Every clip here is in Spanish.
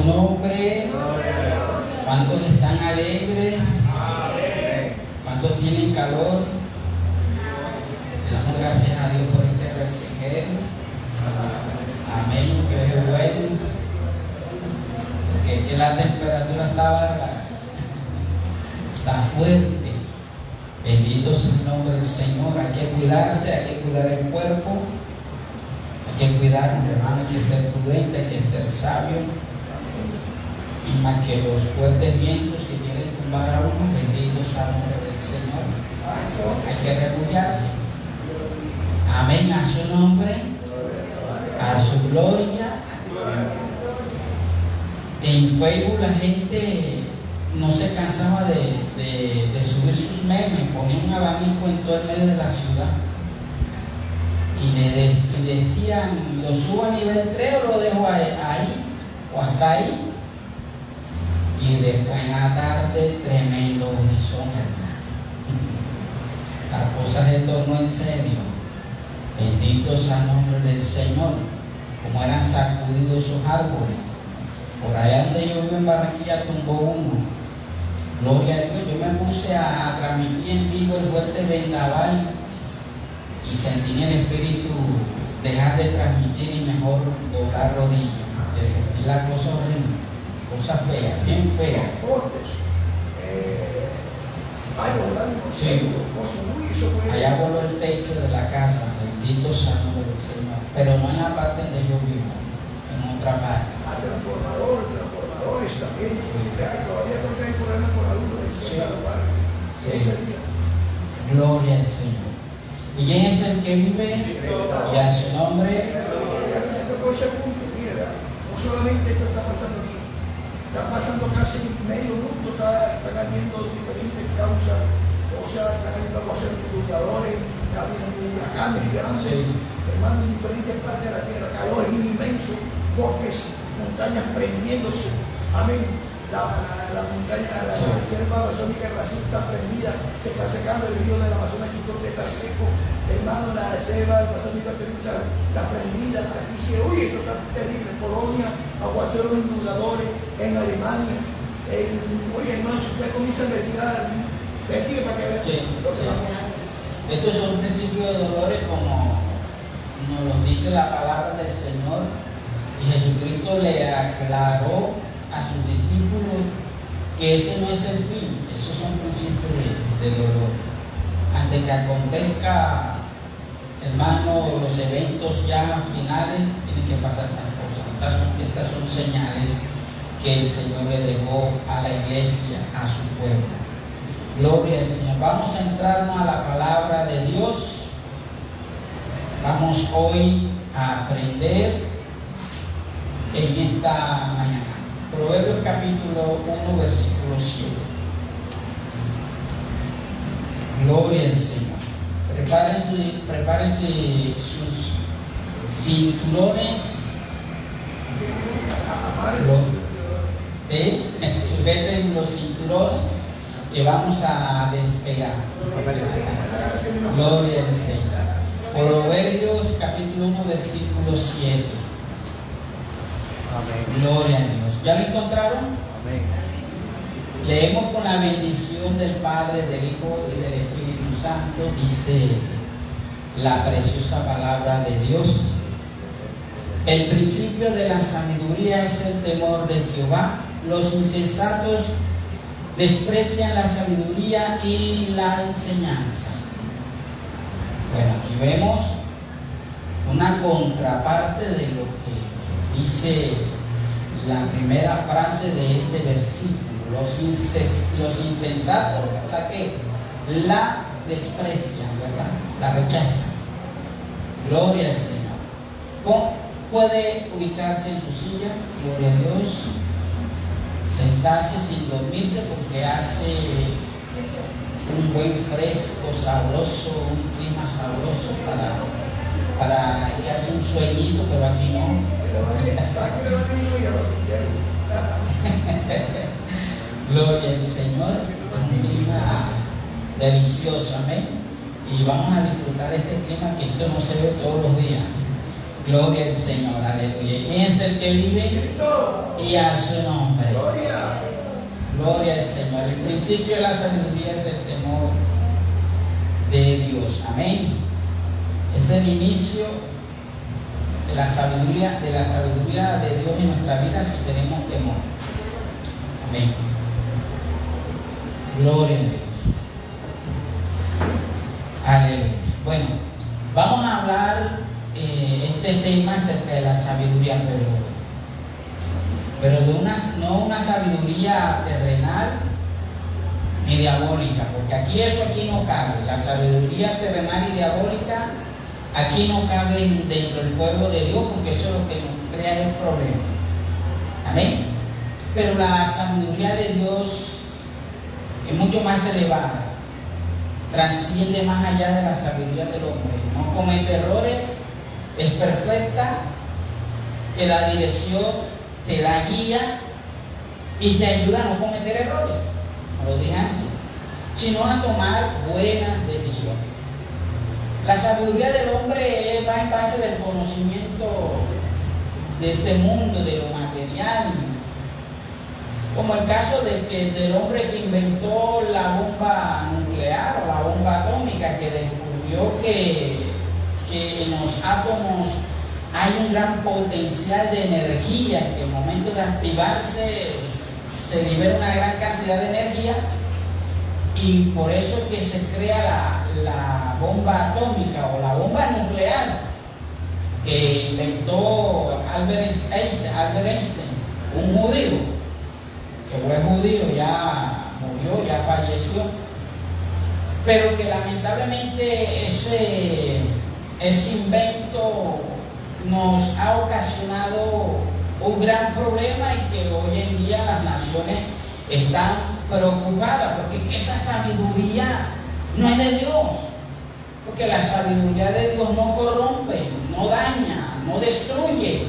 nombre. ¿Cuántos están alegres? ¿Cuántos tienen calor? Le damos gracias a Dios por este refrigerio. Amén, que es bueno. Porque que la temperatura está bárbara. Está fuerte. Bendito sea el nombre del Señor. Hay que cuidarse, hay que cuidar el cuerpo. Hay que cuidar, hermano, hay que ser prudente, hay que ser sabio. Y más que los fuertes vientos que quieren tumbar a uno, bendito sea el nombre del Señor. Hay que refugiarse. Amén, a su nombre, a su gloria. En Facebook la gente no se cansaba de subir sus memes, ponía un abanico en todo el medio de la ciudad y decían, lo subo a nivel 3 o lo dejo ahí o hasta ahí. Y después en la tarde, tremendo horizonte, hermano. Las cosas se tornó en serio. Bendito sea el nombre del Señor. Como eran sacudidos esos árboles. Por allá donde yo vivo en Barranquilla tumbó uno. Gloria a Dios. Yo me puse a transmitir en vivo el fuerte vendaval y sentí en el espíritu dejar de transmitir y mejor doblar rodillas. Que sentí la cosa horrible. Cosa fea, bien fea. Sí. Allá voló el techo de la casa, bendito sea el nombre del Señor. Pero no en la parte donde yo vivo, en otra parte. Transformadores también. Todavía no hay problema con la luz. Sí. Gloria al Señor. ¿Y quién es el que vive? Y a su nombre. No solamente esto está pasando aquí. Está pasando casi medio mundo, está cayendo diferentes causas, están cayendo aguaceros inundadores, está habiendo huracanes grandes, hermano, en diferentes partes de la tierra, calor inmenso, bosques, montañas prendiéndose, amén. La montaña, la selva amazónica de Brasil está prendida, se está secando el río del Amazonas, aquí todo está seco, hermano, la selva amazónica está prendida, aquí se oye, esto está terrible, Polonia, aguaceros inundadores, en Alemania, oye hermano, si usted comienza a investigar, investigue para que vea. Estos son principios de dolores como nos lo dice la palabra del Señor, y Jesucristo le aclaró a sus discípulos que ese no es el fin, esos son principios de dolor. Antes que acontezca, hermano, los eventos ya finales, tienen que pasar estas cosas. Estas son señales que el Señor le dejó a la iglesia, a su pueblo. Gloria al Señor. Vamos a entrarnos a la palabra de Dios. Vamos hoy a aprender en esta mañana. Proverbios capítulo 1, versículo 7. Gloria al Señor. Prepárense sus cinturones. Sujeten los cinturones que vamos a despegar. Gloria al Señor. Proverbios capítulo 1, versículo 7. Amén. Gloria a Dios. ¿Ya lo encontraron? Amén. Leemos con la bendición del Padre, del Hijo y del Espíritu Santo. Dice la preciosa palabra de Dios. El principio de la sabiduría es el temor de Jehová. Los insensatos desprecian la sabiduría y la enseñanza. Bueno, aquí vemos una contraparte de lo que dice la primera frase de este versículo. Los insensatos, ¿la qué? La desprecian, ¿verdad? La rechazan. Gloria al Señor. Puede ubicarse en su silla, gloria a Dios, sentarse sin dormirse porque hace un buen fresco, sabroso, un clima sabroso para echarse un sueñito, pero aquí no. Gloria al Señor, un clima delicioso, amén. Y vamos a disfrutar este clima que esto no se ve todos los días. Gloria al Señor, aleluya. ¿Quién es el que vive? Cristo. Y a su nombre. Gloria. Gloria al Señor. El principio de la sabiduría es el temor de Dios. Amén. Es el inicio de la sabiduría de Dios en nuestra vida si tenemos temor. Amén. Gloria a Dios. Aleluya. Bueno, vamos a hablar este tema acerca de la sabiduría, pero de no una sabiduría terrenal ni diabólica, porque aquí no cabe. La sabiduría terrenal y diabólica aquí no caben dentro del pueblo de Dios, porque eso es lo que nos crea el problema. Amén. Pero la sabiduría de Dios es mucho más elevada, trasciende más allá de la sabiduría del hombre. No comete errores, es perfecta, te da dirección, te da guía y te ayuda a no cometer errores, como lo dije antes, sino a tomar buenas decisiones. La sabiduría del hombre va en base del conocimiento de este mundo, de lo material, como el caso del hombre que inventó la bomba nuclear o la bomba atómica, que descubrió que en los átomos hay un gran potencial de energía, que en el momento de activarse se libera una gran cantidad de energía, y por eso que se crea la bomba atómica o la bomba nuclear que inventó Albert Einstein, un judío, que fue judío, ya murió, ya falleció, pero que lamentablemente ese invento nos ha ocasionado un gran problema, y que hoy en día las naciones están preocupadas porque esa sabiduría no es de Dios, porque la sabiduría de Dios no corrompe, no daña, no destruye.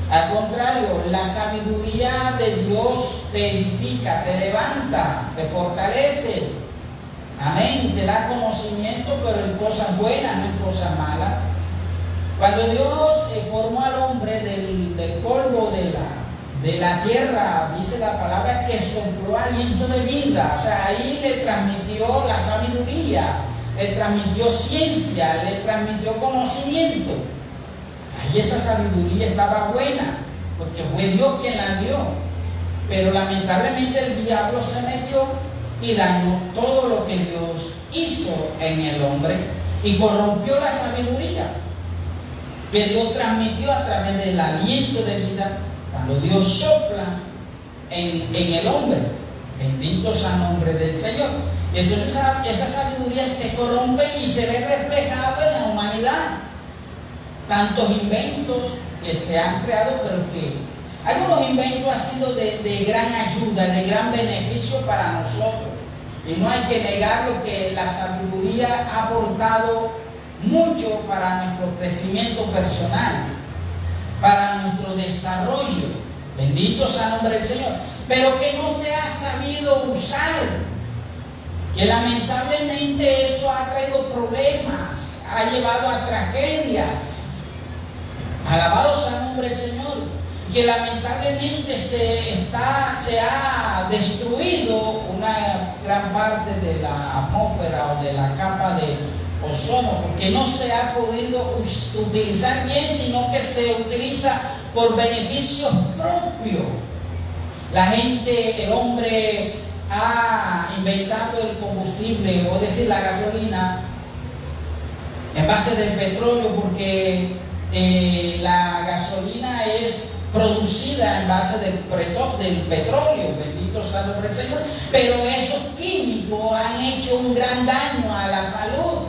Al contrario, la sabiduría de Dios te edifica, te levanta, te fortalece. Amén. Te da conocimiento, pero en cosas buenas, no en cosas malas. Cuando Dios formó al hombre del polvo de la tierra, dice la palabra que sopló aliento de vida. O sea, ahí le transmitió la sabiduría, le transmitió ciencia, le transmitió conocimiento. Ahí esa sabiduría estaba buena, porque fue Dios quien la dio. Pero lamentablemente el diablo se metió y dañó todo lo que Dios hizo en el hombre y corrompió la sabiduría que Dios transmitió a través del aliento de vida cuando Dios sopla en el hombre. Bendito sea el nombre del Señor. Y entonces esa sabiduría se corrompe y se ve reflejada en la humanidad. Tantos inventos que se han creado, pero que algunos inventos han sido de gran ayuda, de gran beneficio para nosotros. Y no hay que negar lo que la sabiduría ha aportado mucho para nuestro crecimiento personal, para nuestro desarrollo. Bendito sea el nombre del Señor. Pero que no se ha sabido usar, que lamentablemente eso ha traído problemas, ha llevado a tragedias. Alabado sea el nombre del Señor. Que lamentablemente se ha destruido una gran parte de la atmósfera o de la capa de ozono, porque no se ha podido utilizar bien, sino que se utiliza por beneficios propios. La gente, el hombre ha inventado el combustible, o decir la gasolina, en base del petróleo, porque la gasolina es producida en base del petróleo, bendito sea el nombre del Señor, pero esos químicos han hecho un gran daño a la salud,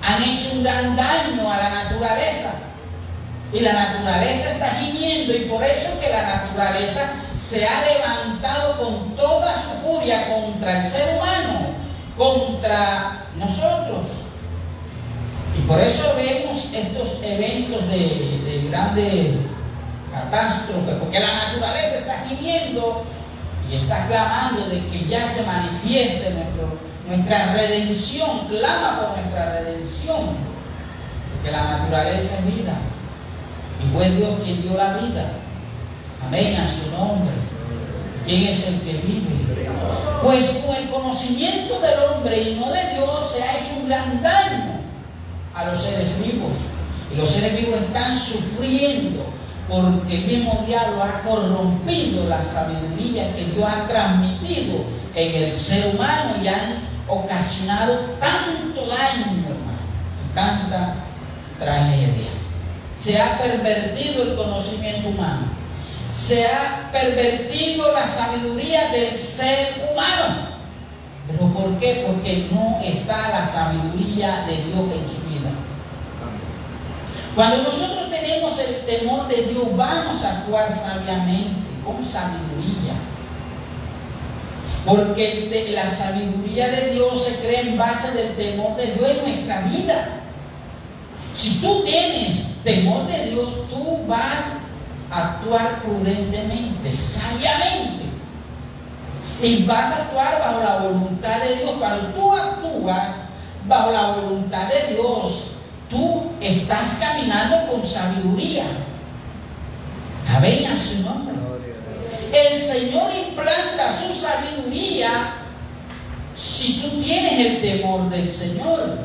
han hecho un gran daño a la naturaleza, y la naturaleza está gimiendo, y por eso que la naturaleza se ha levantado con toda su furia contra el ser humano, contra nosotros. Y por eso vemos estos eventos de grandes catástrofes, porque la naturaleza está gimiendo y está clamando de que ya se manifieste nuestra redención, clama por nuestra redención, porque la naturaleza es vida. Y fue Dios quien dio la vida. Amén, a su nombre. ¿Quién es el que vive? Pues con el conocimiento del hombre y no de Dios se ha hecho un gran daño a los seres vivos. Y los seres vivos están sufriendo porque el mismo diablo ha corrompido la sabiduría que Dios ha transmitido en el ser humano y han ocasionado tanto daño, hermano, y tanta tragedia. Se ha pervertido el conocimiento humano. Se ha pervertido la sabiduría del ser humano. ¿Pero por qué? Porque no está la sabiduría de Dios en su vida. Cuando nosotros tenemos el temor de Dios, vamos a actuar sabiamente, con sabiduría. Porque la sabiduría de Dios se crea en base del temor de Dios en nuestra vida. Si tú tienes temor de Dios, tú vas a actuar prudentemente, sabiamente. Y vas a actuar bajo la voluntad de Dios. Cuando tú actúas bajo la voluntad de Dios, tú estás caminando con sabiduría. Amén, a su nombre. El Señor implanta su sabiduría si tú tienes el temor del Señor.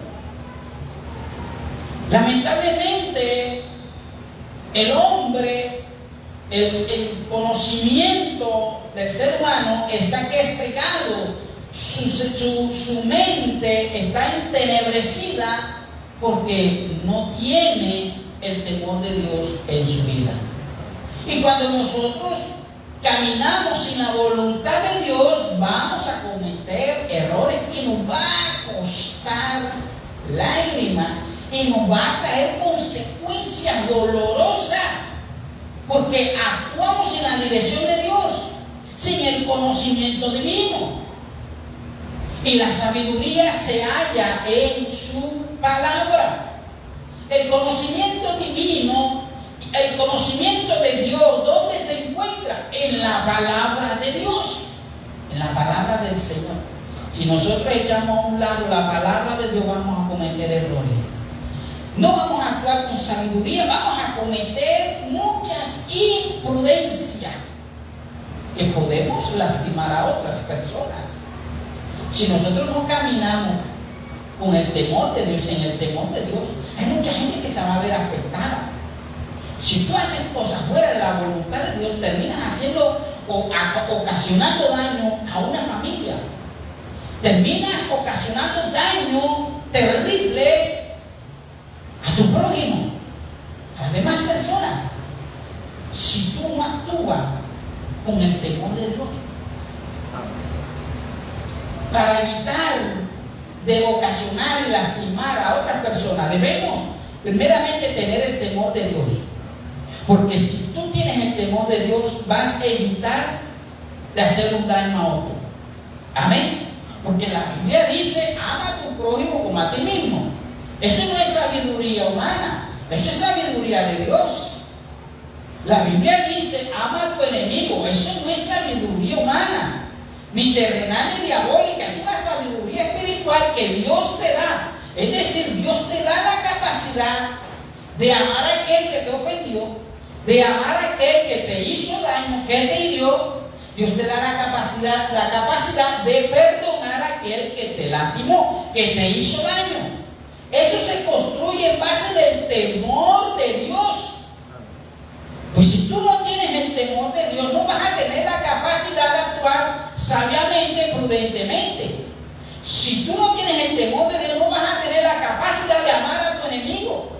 Lamentablemente, el hombre, el conocimiento del ser humano está que cegado, su mente está entenebrecida porque no tiene el temor de Dios en su vida. Y cuando nosotros caminamos sin la voluntad de Dios, vamos a cometer errores que nos va a costar lágrimas y nos va a traer consecuencias dolorosas, porque actuamos en la dirección de Dios, sin el conocimiento divino. Y la sabiduría se halla en su palabra. El conocimiento divino, el conocimiento de Dios, ¿dónde se encuentra? En la palabra de Dios, en la palabra del Señor. Si nosotros echamos a un lado la palabra de Dios, vamos a cometer errores. No vamos a actuar con sabiduría, vamos a cometer muchas imprudencias que podemos lastimar a otras personas. Si nosotros no caminamos con el temor de Dios, en el temor de Dios, hay mucha gente que se va a ver afectada. Si tú haces cosas fuera de la voluntad de Dios, terminas haciendo o ocasionando daño a una familia. Terminas ocasionando daño terrible a tu prójimo, a las demás personas, si tú no actúas con el temor de Dios. Para evitar de ocasionar y lastimar a otras personas, debemos primeramente tener el temor de Dios. Porque si tú tienes el temor de Dios, vas a evitar de hacer un daño a otro. Amén. Porque la Biblia dice, ama a tu prójimo como a ti mismo. Eso no es sabiduría humana, eso es sabiduría de Dios. La Biblia dice, ama a tu enemigo. Eso no es sabiduría humana, ni terrenal ni diabólica. Es una sabiduría espiritual que Dios te da. Es decir, Dios te da la capacidad de amar a aquel que te ofendió, de amar a aquel que te hizo daño, que te hirió. Dios te da la capacidad de perdonar a aquel que te lastimó, que te hizo daño. Eso se construye en base del temor de Dios. Pues si tú no tienes el temor de Dios, no vas a tener la capacidad de actuar sabiamente, prudentemente. Si tú no tienes el temor de Dios, no vas a tener la capacidad de amar a tu enemigo.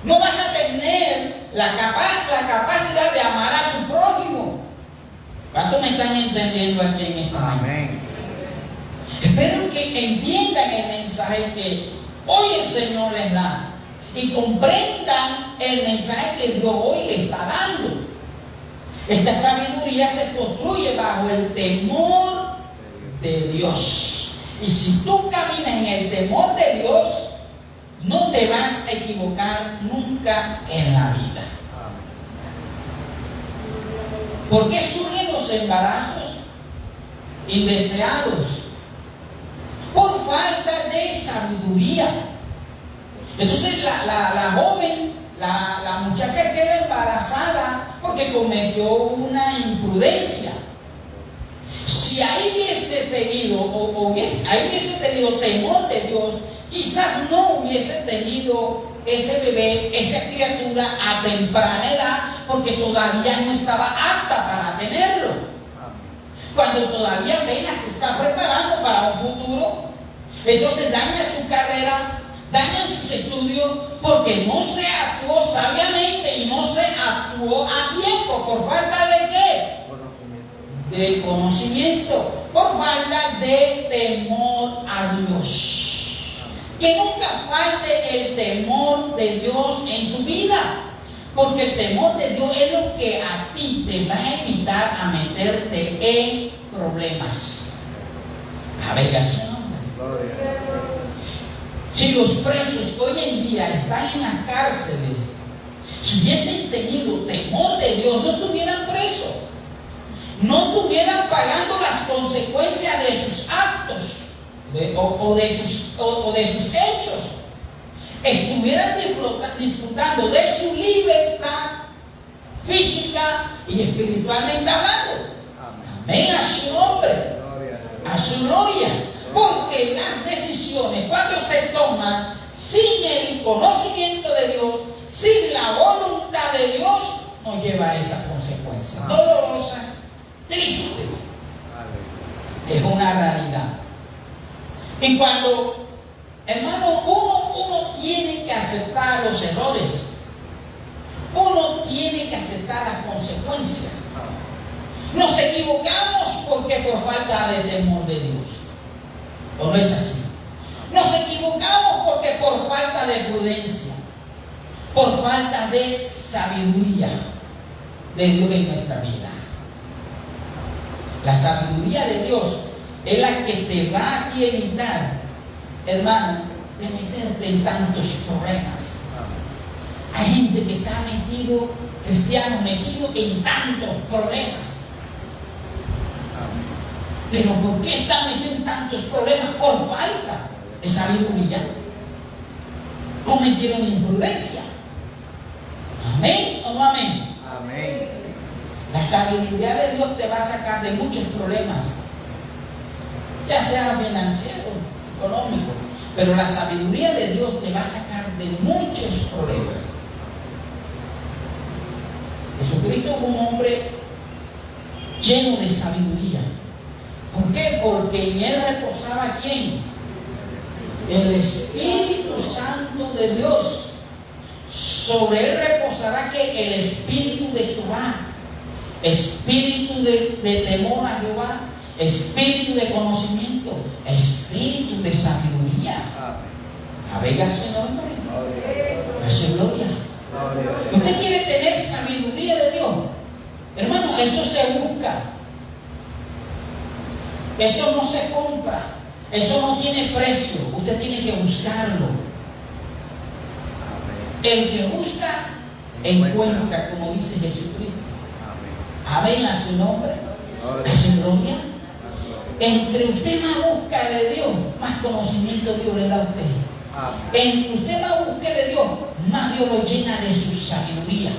No vas a tener la capacidad de amar a tu prójimo. ¿Cuántos me están entendiendo aquí en esta mañana? Amén. Espero que entiendan el mensaje que hoy el Señor les da y comprendan el mensaje que Dios hoy les está dando. Esta sabiduría se construye bajo el temor de Dios. Y si tú caminas en el temor de Dios, no te vas a equivocar nunca en la vida. ¿Por qué surgen los embarazos indeseados? Por falta de sabiduría. Entonces la joven, la muchacha queda embarazada porque cometió una imprudencia. Si ahí hubiese tenido temor de Dios, quizás no hubiese tenido ese bebé, esa criatura a temprana edad, porque todavía no estaba apta para tenerlo. Cuando todavía apenas se está preparando para un futuro, entonces daña su carrera, dañan sus estudios, porque no se actuó sabiamente y no se actuó a tiempo. ¿Por falta de qué? De conocimiento, por falta de temor a Dios. Que nunca falte el temor de Dios en tu vida, porque el temor de Dios es lo que a ti te va a evitar a meterte en problemas. Navegación. Si los presos que hoy en día están en las cárceles, si hubiesen tenido temor de Dios, no estuvieran presos, no estuvieran pagando las consecuencias de sus actos o de sus hechos, estuvieran disfrutando de su libertad física y espiritualmente hablando. Amén, a su nombre, a su gloria. Porque las decisiones, cuando se toman sin el conocimiento de Dios, sin la voluntad de Dios, nos lleva a esas consecuencias dolorosas, tristes. Es una realidad. Y cuando, hermano, uno tiene que aceptar los errores, uno tiene que aceptar las consecuencias. Nos equivocamos porque por falta de temor de Dios. ¿O no es así? Nos equivocamos porque por falta de prudencia, por falta de sabiduría de Dios en nuestra vida. La sabiduría de Dios es la que te va a evitar, hermano, de meterte en tantos problemas. Hay gente que está cristiano metido en tantos problemas. Pero ¿por qué está metido en tantos problemas? Por falta de sabiduría. Cometieron imprudencia. ¿Amén o no amén? Amén. La sabiduría de Dios te va a sacar de muchos problemas, ya sea financiero, económico, pero la sabiduría de Dios te va a sacar de muchos problemas. Jesucristo fue un hombre lleno de sabiduría. ¿Por qué? Porque en él reposaba ¿quién? El Espíritu Santo de Dios. Sobre él reposará que el Espíritu de Jehová, espíritu de temor a Jehová, espíritu de conocimiento, espíritu de sabiduría. Avega su nombre, a su gloria. Usted quiere tener sabiduría de Dios, hermano, eso se busca. Eso no se compra, eso no tiene precio, usted tiene que buscarlo. El que busca, encuentra, como dice Jesucristo. Amén, a su nombre, a su gloria. Entre usted más busca de Dios, más conocimiento Dios le da a usted. Entre usted más busque de Dios, más Dios lo llena de su sabiduría.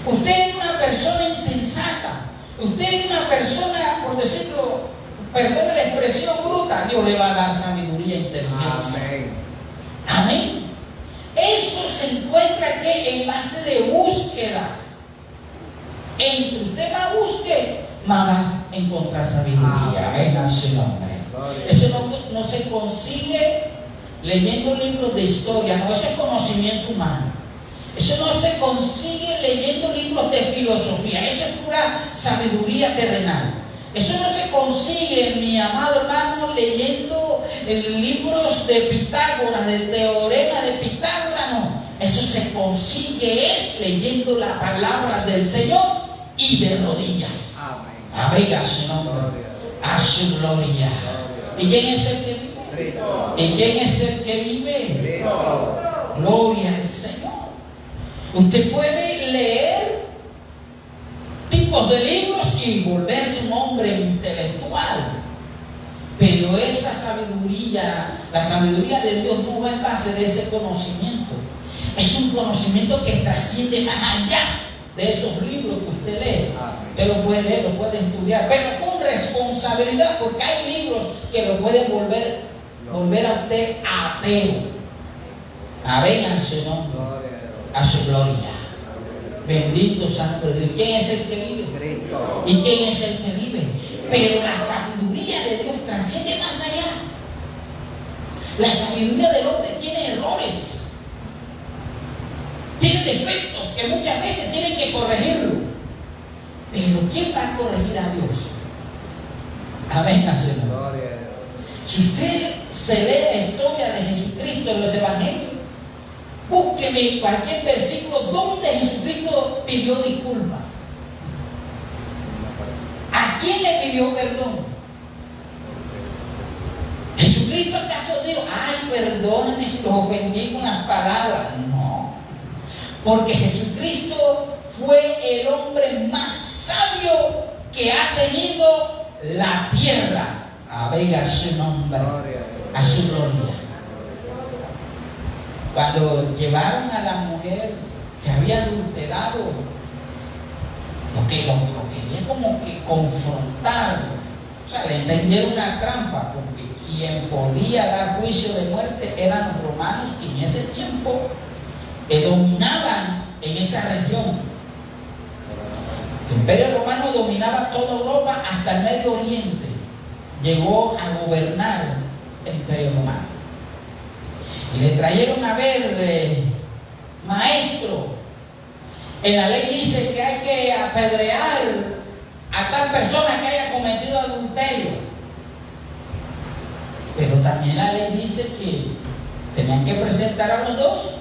Usted es una persona insensata. Usted es una persona, por decirlo, perdón la expresión bruta, Dios le va a dar sabiduría e inteligencia. Amén. Amén. Eso se encuentra que en base de búsqueda. Entre usted más busque, más va a encontrar sabiduría. Amén, a su nombre. Eso no se consigue leyendo libros de historia, no, eso es conocimiento humano. Eso no se consigue leyendo libros de filosofía, eso es pura sabiduría terrenal. Eso no se consigue, mi amado hermano, leyendo libros de Pitágoras, del teorema de Pitágoras, no. Eso se consigue es leyendo la palabra del Señor y de rodillas. Amén. A su nombre, a su gloria. ¿Y quién es el que vive? ¿Y quién es el que vive? Gloria al Señor. Usted puede leer tipos de libros y volverse un hombre intelectual, pero esa sabiduría, la sabiduría de Dios no va en base de ese conocimiento, Es un conocimiento que trasciende más allá de esos libros que usted lee. Usted lo puede leer, lo puede estudiar, pero con responsabilidad, porque hay libros que lo pueden volver a usted ateo. Amén, a su nombre, a su gloria. Bendito santo de Dios. ¿Quién es el que vive? ¿Y quién es el que vive? Pero la sabiduría de Dios trasciende más allá. La sabiduría del hombre tiene errores, tiene defectos que muchas veces tienen que corregirlo. Pero ¿quién va a corregir a Dios? Amén, Señor. Si usted se lee la historia de Jesucristo en los evangelios, búsqueme cualquier versículo donde Jesucristo pidió disculpa. ¿A quién le pidió perdón? ¿Jesucristo acaso dijo, ay, perdóname si los ofendí con las palabras? No, porque Jesucristo fue el hombre más sabio que ha tenido la tierra. Venga su nombre, a su gloria. Cuando llevaron a la mujer que había adulterado, lo quería como que confrontar. O sea, le entendieron una trampa, porque quien podía dar juicio de muerte eran los romanos, que en ese tiempo dominaban en esa región. El Imperio Romano dominaba toda Europa hasta el Medio Oriente. Llegó a gobernar el Imperio Romano. Y le trajeron a ver, maestro, en la ley dice que hay que apedrear a tal persona que haya cometido adulterio. Pero también la ley dice que tenían que presentar a los dos,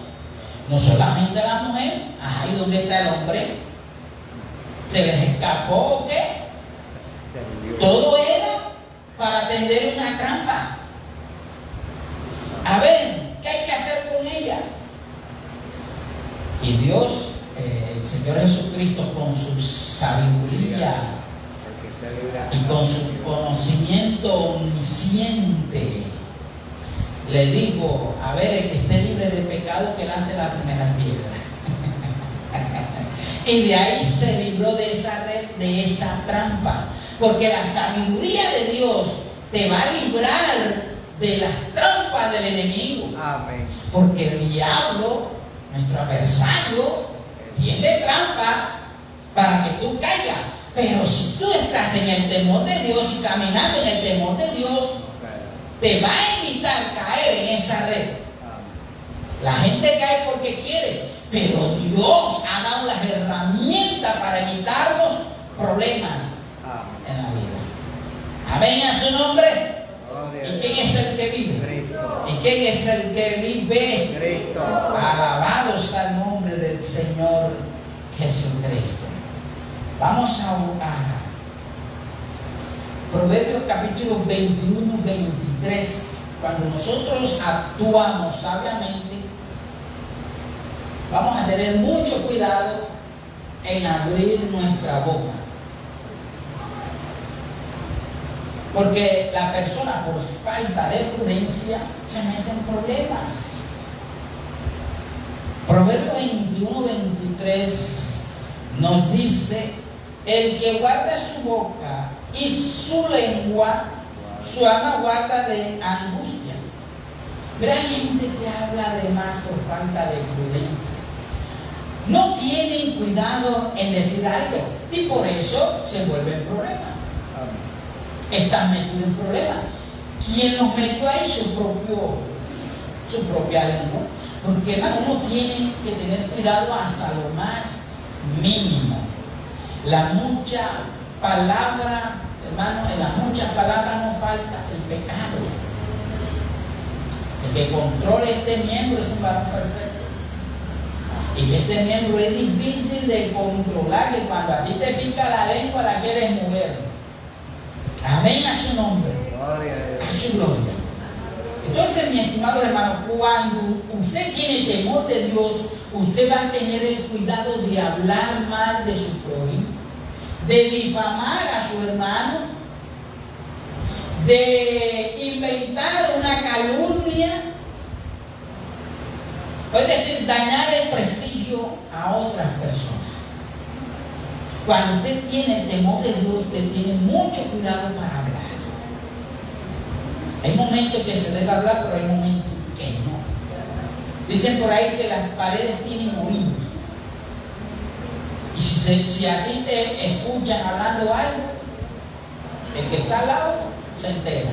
no solamente a la mujer. Ay, ¿dónde está el hombre? ¿Se les escapó o qué? Todo era para atender una trampa. A ver, ¿qué hay que hacer con ella? Y Dios, el Señor Jesucristo, con su sabiduría y con su conocimiento omnisciente, le dijo, a ver, el que esté libre de pecado, que lance la primera piedra. Y de ahí se libró de esa red, de esa trampa. Porque la sabiduría de Dios te va a librar de las trampas del enemigo. Amén. Porque el diablo, nuestro adversario, tiene trampa para que tú caigas. Pero si tú estás en el temor de Dios y caminando en el temor de Dios, te va a evitar caer en esa red. La gente cae porque quiere, pero Dios ha dado las herramientas para evitarnos problemas en la vida. Amén a su nombre. ¿Y quién es el que vive? Cristo. ¿Y quién es el que vive? Cristo. Alabado sea el nombre del Señor Jesucristo. Vamos a Proverbios capítulo 21, 23. Cuando nosotros actuamos sabiamente, vamos a tener mucho cuidado en abrir nuestra boca. Porque la persona, por falta de prudencia, se mete en problemas. Proverbio 21, 23 nos dice: el que guarda su boca y su lengua, su alma guarda de angustia. Pero hay gente que habla de más por falta de prudencia. No tienen cuidado en decir algo y por eso se vuelven problemas. Están metidos en problemas. ¿Quién los metió ahí? Su propia lengua. Porque hermano, uno tiene que tener cuidado hasta lo más mínimo. La mucha palabra, hermano, en las muchas palabras no falta el pecado. El que controle este miembro es un varón perfecto. Y este miembro es difícil de controlar, que cuando a ti te pica la lengua la quieres mover. Amén a su nombre. A su gloria. Entonces, mi estimado hermano, cuando usted tiene temor de Dios, usted va a tener el cuidado de hablar mal de su prójimo, de difamar a su hermano, de inventar una calumnia, Es decir, dañar el prestigio a otras personas. Cuando usted tiene el temor de Dios, usted tiene mucho cuidado para hablar. Hay momentos que se debe hablar, pero hay momentos que no. Dicen por ahí que las paredes tienen oídos. Y si a ti te escuchan hablando algo, el que está al lado se entera.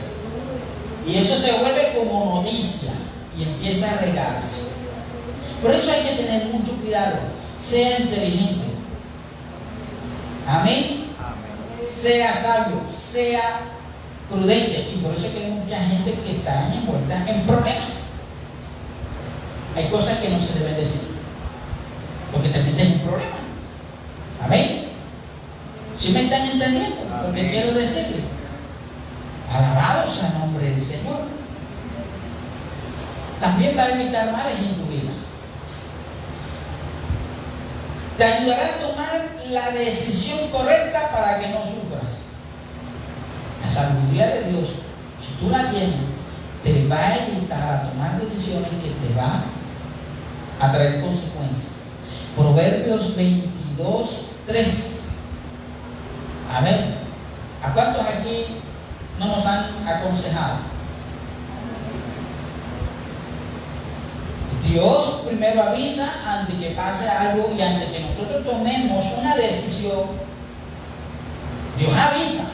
Y eso se vuelve como noticia y empieza a regarse. Por eso hay que tener mucho cuidado. Sea inteligente. Amén. Sea sabio, sea prudente. Y por eso es que hay mucha gente que está envuelta en problemas. Hay cosas que no se deben decir, porque te meten en un problema. Amén. ¿Sí me están entendiendo lo que quiero decirle? Alabados al nombre del Señor. También va a evitar males en tu vida. Te ayudará a tomar la decisión correcta para que no sufras. La sabiduría de Dios, si tú la tienes, te va a evitar a tomar decisiones que te van a traer consecuencias. Proverbios 22:3. A ver, ¿a cuántos aquí no nos han aconsejado? Dios primero avisa antes que pase algo y antes que nosotros tomemos una decisión. Dios avisa.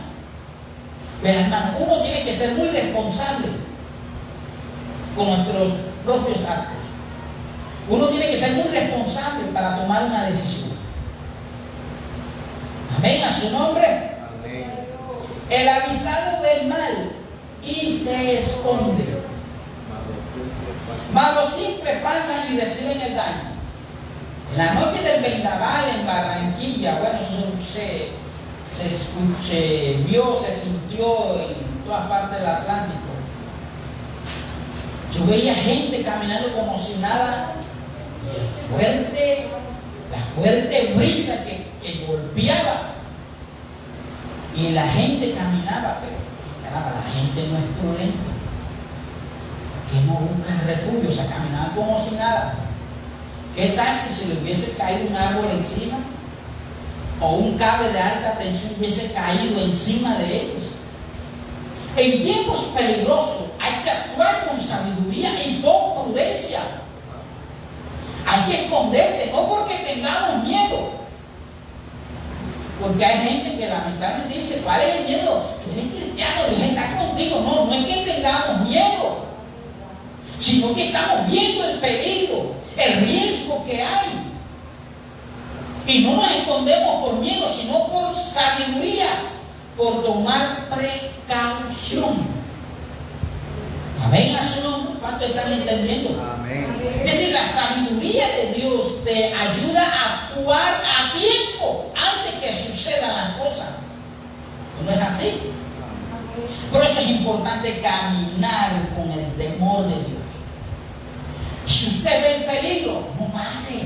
Pero hermano, uno tiene que ser muy responsable con nuestros propios actos. Uno tiene que ser muy responsable para tomar una decisión. Amén, a su nombre. Amén. El avisado ve el mal y se esconde. Mas los simples pasan y reciben el daño. En la noche del vendaval en Barranquilla, bueno, eso se vio, se sintió en todas partes del Atlántico. Yo veía gente caminando como si nada. La fuerte brisa que golpeaba. Y la gente caminaba, pero caramba, la gente no es prudente. Que no buscan refugio, o sea, caminaban como si nada. ¿Qué tal si se le hubiese caído un árbol encima? O un cable de alta tensión hubiese caído encima de ellos. En tiempos peligrosos hay que actuar con sabiduría y con prudencia. Hay que esconderse, no porque tengamos miedo. Porque hay gente que lamentablemente dice, ¿cuál es el miedo? Tú eres cristiano, Dios está contigo. No, no es que tengamos miedo, sino que estamos viendo el peligro, el riesgo que hay. Y no nos escondemos por miedo, sino por sabiduría, por tomar precaución. Amén, a su nombre. ¿Cuántos están entendiendo? Amén. Es decir, la sabiduría de Dios te ayuda a actuar a tiempo antes que sucedan las cosas. ¿No es así? Por eso es importante caminar con el temor de Dios. Si usted ve el peligro, no pase.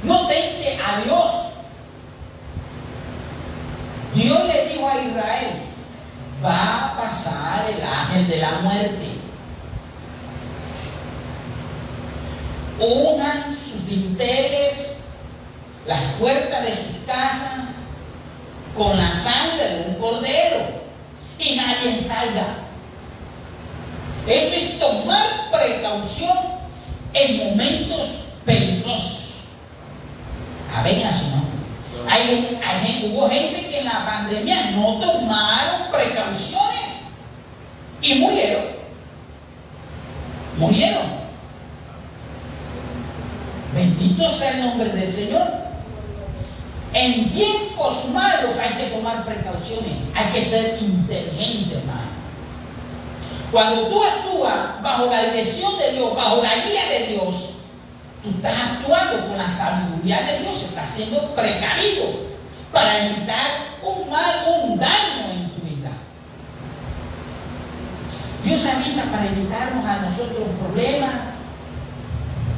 No tente a Dios. Dios le dijo a Israel, va a pasar el ángel de la muerte. Unan sus dinteles, las puertas de sus casas, con la sangre de un cordero, y nadie salga. Eso es tomar precaución en momentos peligrosos. Amén, a su nombre. Hubo gente que en la pandemia no tomaron precauciones y murieron. Bendito sea el nombre del Señor. En tiempos malos hay que tomar precauciones, hay que ser inteligente, hermano. Cuando tú actúas bajo la dirección de Dios, bajo la guía de Dios, tú estás actuando con la sabiduría de Dios, estás siendo precavido para evitar un mal, un daño en tu vida. Dios avisa para evitarnos a nosotros problemas.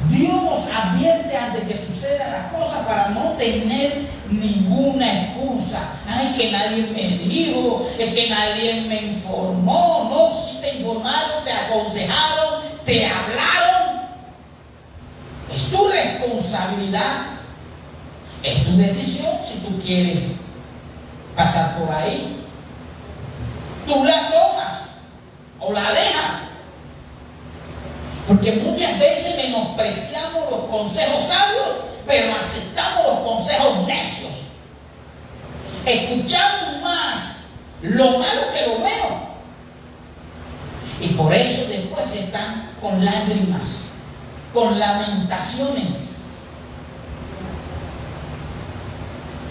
Dios nos advierte antes que sucedan las cosas para no tener ninguna excusa. Ay, que nadie me dijo, es que nadie me informó. No, si te informaron, te aconsejaron, te hablaron. Es tu responsabilidad, es tu decisión si tú quieres pasar por ahí. Tú la tomas o la dejas. Porque muchas veces menospreciamos los consejos sabios, pero aceptamos los consejos necios. Escuchamos más lo malo que lo bueno. Y por eso después están con lágrimas, con lamentaciones.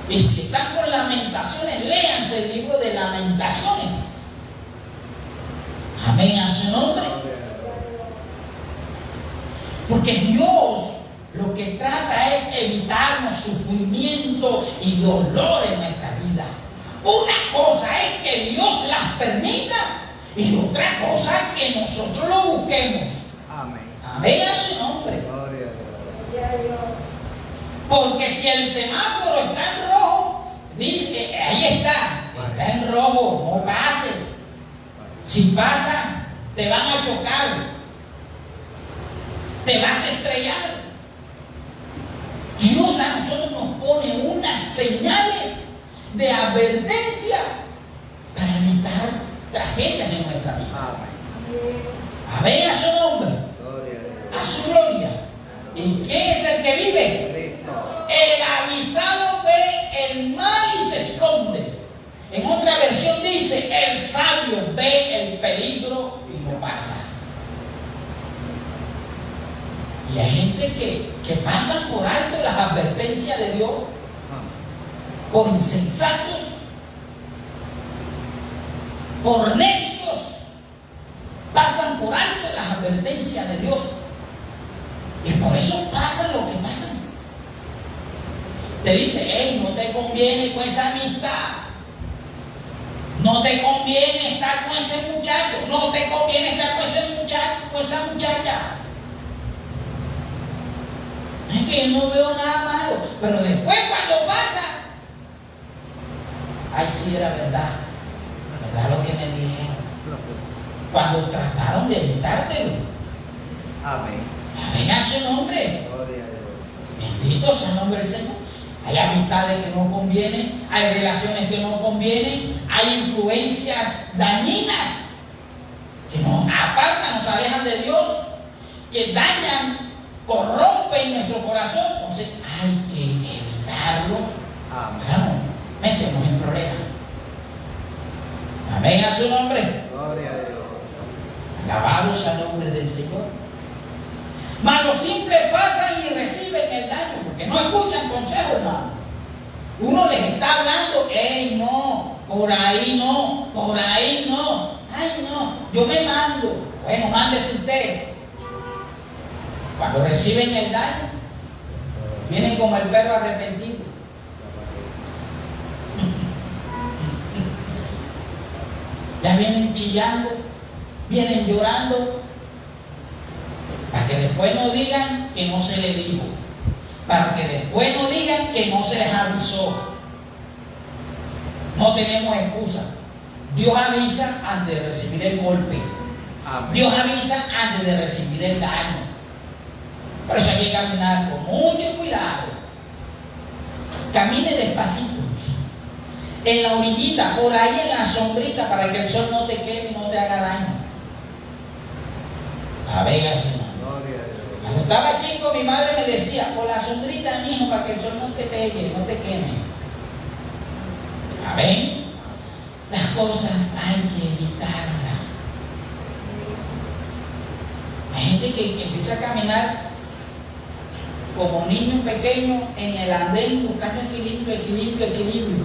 Y si están con lamentaciones, léanse el libro de Lamentaciones. Amén a su nombre. Porque Dios lo que trata es evitarnos sufrimiento y dolor en nuestra vida. Una cosa es que Dios las permita y otra cosa es que nosotros lo busquemos. Amén. Amén a su nombre. Gloria a Dios. Porque si el semáforo está en rojo, dice, ahí está en rojo, no pase. Si pasa, te van a chocar. Te vas a estrellar. Dios a nosotros nos pone unas señales de advertencia para evitar tragedias en nuestra vida. Amén. Amén a su nombre, Gloria a Dios. a su gloria. ¿Y qué es el que vive? Cristo. El avisado ve el mal y se esconde. En otra versión dice, el sabio ve el peligro y lo pasa. Y hay gente que pasa por alto las advertencias de Dios, por insensatos, por necios, pasan por alto las advertencias de Dios. Y por eso pasa lo que pasa. Te dice, hey, no te conviene con esa amistad. No te conviene estar con ese muchacho. No te conviene estar con ese muchacho, con esa muchacha. Es que yo no veo nada malo. Pero después cuando pasa, ay, sí era verdad. ¿Verdad lo que me dijeron? Cuando trataron de evitártelo. Amén. Amén a su nombre. Gloria a Dios. Bendito sea el nombre del Señor. Hay amistades que no convienen, hay relaciones que no convienen, hay influencias dañinas que nos apartan, nos alejan de Dios, que dañan, corrompen nuestro corazón. Entonces hay que evitarlos para no meternos en problemas. Amén a su nombre. Gloria a Dios. Alabado sea el nombre del Señor. Mas los simples pasan y reciben el daño, porque no escuchan consejo, hermano. Uno les está hablando, hey, no, por ahí no, por ahí no, ay, no, yo me mando. Bueno, mándese usted. Cuando reciben el daño, vienen como el perro arrepentido. Ya vienen chillando, vienen llorando. Para que después no digan que no se les dijo. Para que después no digan que no se les avisó. No tenemos excusa. Dios avisa antes de recibir el golpe. Amén. Dios avisa antes de recibir el daño. Por eso hay que caminar con mucho cuidado. Camine despacito. En la orillita, por ahí en la sombrita, para que el sol no te queme y no te haga daño. Amén, Señor. Gloria a Dios. Cuando estaba chico, mi madre me decía, por la sombrita, mijo, para que el sol no te pegue, no te queme. Amén. Las cosas hay que evitarlas. Hay gente que empieza a caminar como niños pequeños en el andén buscando equilibrio.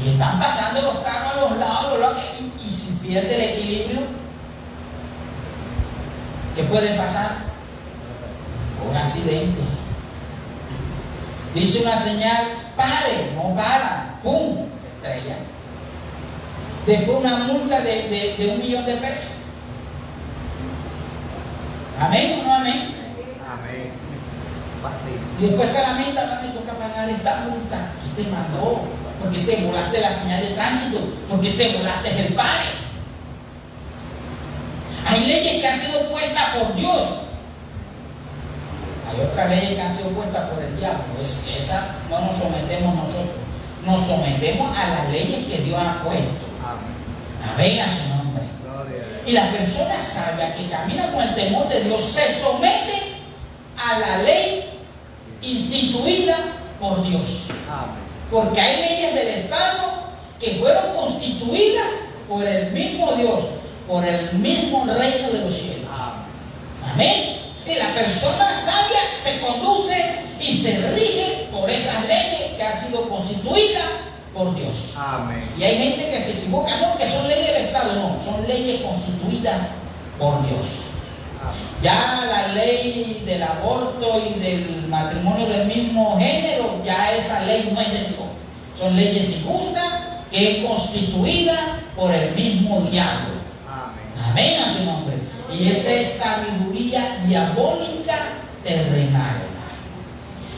Y están pasando los carros a los lados, y si pierde el equilibrio, ¿qué puede pasar? Un accidente. Dice una señal, pare, no para, ¡pum! Se estrella. Después una multa de $1.000.000 pesos. ¿Amén o no amén? Amén. Fácil. Y después se lamenta, no me toca pagar esta multa. ¿Quién te mandó? ¿Por qué te volaste la señal de tránsito? ¿Por qué te volaste el pare? Hay leyes que han sido puestas por Dios. Hay Hay otras leyes que han sido puestas por el diablo. Esas no nos sometemos nosotros. Nos sometemos a las leyes que Dios ha puesto. Amén. Amén a su nombre. Gloria a Dios. Y la persona sabia que camina con el temor de Dios se somete a la ley instituida por Dios. Amén. Porque hay leyes del Estado que fueron constituidas por el mismo Dios, por el mismo reino de los cielos. Amén. Amén. Y la persona sabia se conduce y se rige por esas leyes que han sido constituidas por Dios. Amén. Y hay gente que se equivoca, no, que son leyes del Estado, no, son leyes constituidas por Dios. Amén. Ya la ley del aborto y del matrimonio del mismo género, ya esa ley no es de Dios. Son leyes injustas que es constituida por el mismo diablo. Amén. Amén a su nombre. Y esa es sabiduría diabólica terrenal.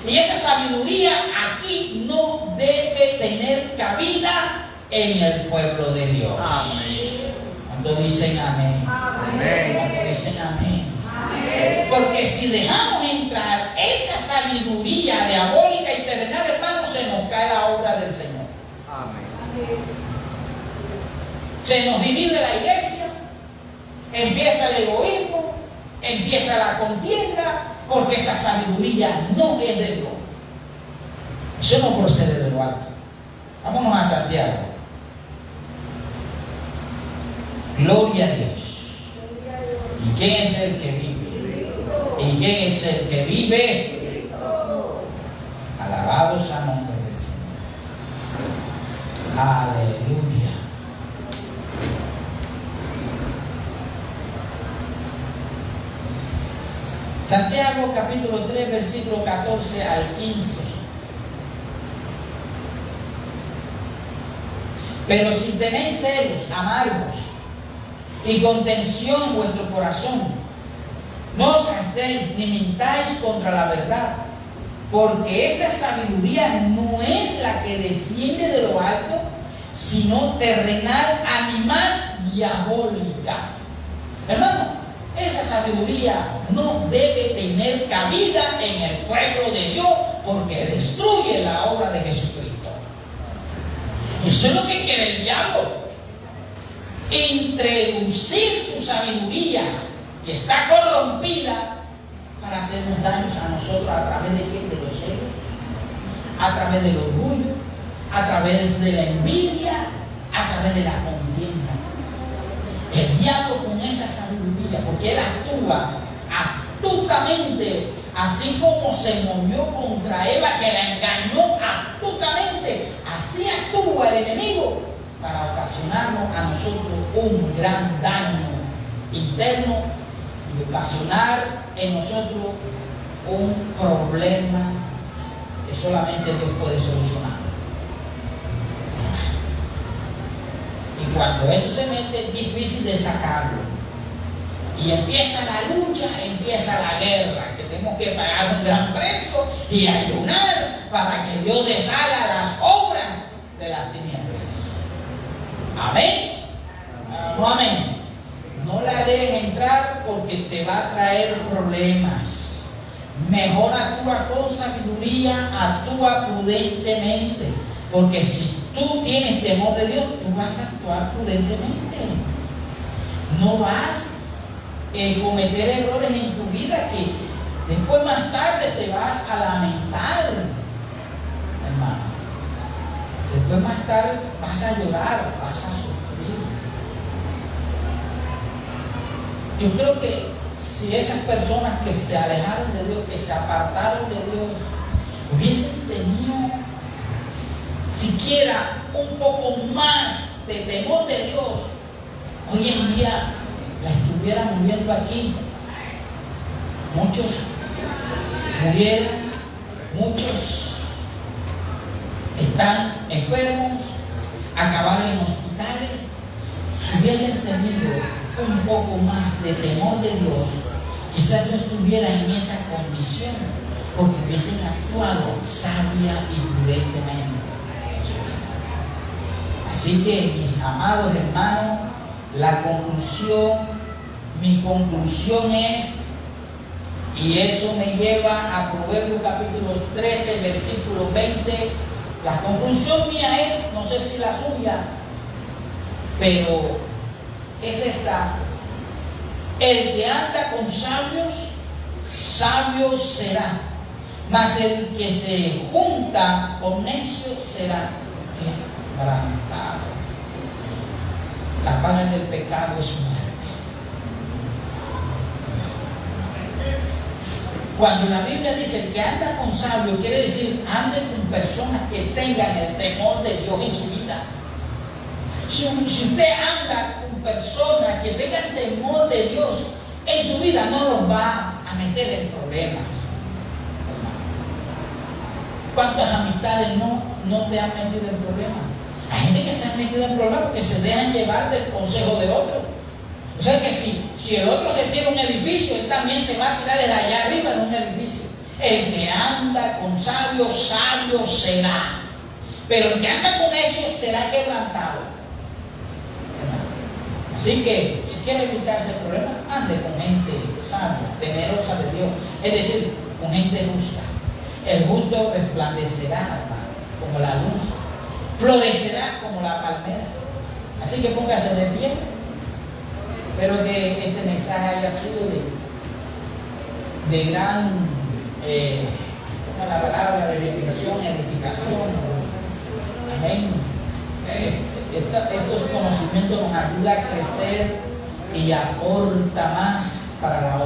Y esa sabiduría aquí no debe tener cabida en el pueblo de Dios. Amén. ¿Cuántos dicen amén? Amén. ¿Cuántos dicen amén? Amén. Porque si dejamos entrar esa sabiduría diabólica y terrenal, hermano, se nos cae la obra del Señor. Amén. Se nos divide la iglesia, empieza el egoísmo, empieza la contienda, porque esa sabiduría no es de Dios. Eso no procede de lo alto. Vámonos a Santiago. Gloria a Dios. ¿Y quién es el que vive? ¿Y quién es el que vive? Alabado sea el nombre del Señor. Aleluya. Santiago capítulo 3, versículo 14 al 15. Pero si tenéis celos amargos y contención en vuestro corazón, no os gastéis ni mintáis contra la verdad, porque esta sabiduría no es la que desciende de lo alto, sino terrenal, animal, diabólica. Hermano, esa sabiduría no debe tener cabida en el pueblo de Dios, porque destruye la obra de Jesucristo. Eso es lo que quiere el diablo. Introducir su sabiduría, que está corrompida, para hacernos daños a nosotros. ¿A través de qué? De los celos, a través del orgullo, a través de la envidia, a través de la contienda. El diablo con esa sabiduría, porque él actúa astutamente, así como se movió contra Eva, que la engañó astutamente, así actúa el enemigo para ocasionarnos a nosotros un gran daño interno y ocasionar en nosotros un problema que solamente Dios puede solucionar. Y cuando eso se mete, es difícil de sacarlo. Y empieza la lucha, empieza la guerra, que tenemos que pagar un gran precio y ayunar para que Dios deshaga las obras de las tinieblas. Amén. No, amén. No la dejes entrar porque te va a traer problemas. Mejor actúa con sabiduría, actúa prudentemente. Porque si tú tienes temor de Dios, tú vas a actuar prudentemente. No vas a cometer errores en tu vida que después más tarde te vas a lamentar, hermano. Después más tarde vas a llorar, vas a sufrir. Yo creo que si esas personas que se alejaron de Dios, que se apartaron de Dios, hubiesen tenido siquiera un poco más de temor de Dios, hoy en día la estuvieran muriendo aquí. Muchos murieron, muchos están enfermos, acabaron en hospitales. Si hubiesen tenido un poco más de temor de Dios, quizás no estuvieran en esa condición, porque hubiesen actuado sabia y prudentemente en su vida. Así que, mis amados hermanos, mi conclusión es, Y eso me lleva a Proverbios capítulo 13, versículo 20. La conclusión mía es, no sé si la suya, pero es esta: el que anda con sabios, sabio será, mas el que se junta con necios será quebrantado. La paga del pecado es muerte. Cuando la Biblia dice que anda con sabio, quiere decir ande con personas que tengan el temor de Dios en su vida. Si usted anda con personas que tengan temor de Dios en su vida, no los va a meter en problemas. ¿Cuántas amistades no te han metido en problemas? Hay gente que se ha metido en problemas porque se dejan llevar del consejo de otro. O sea que si el otro se tira un edificio, él también se va a tirar desde allá arriba de un edificio. El que anda con sabios, sabio será. Pero el que anda con necios será quebrantado. Así que si quiere evitar ese problema, ande con gente sabia, temerosa de Dios. Es decir, con gente justa. El justo resplandecerá, hermano, como la luz. Florecerá como la palmera. Así que póngase de pie. Espero que este mensaje haya sido de gran, la palabra de bendición, edificación. Amén. Estos conocimientos nos ayudan a crecer y aporta más para la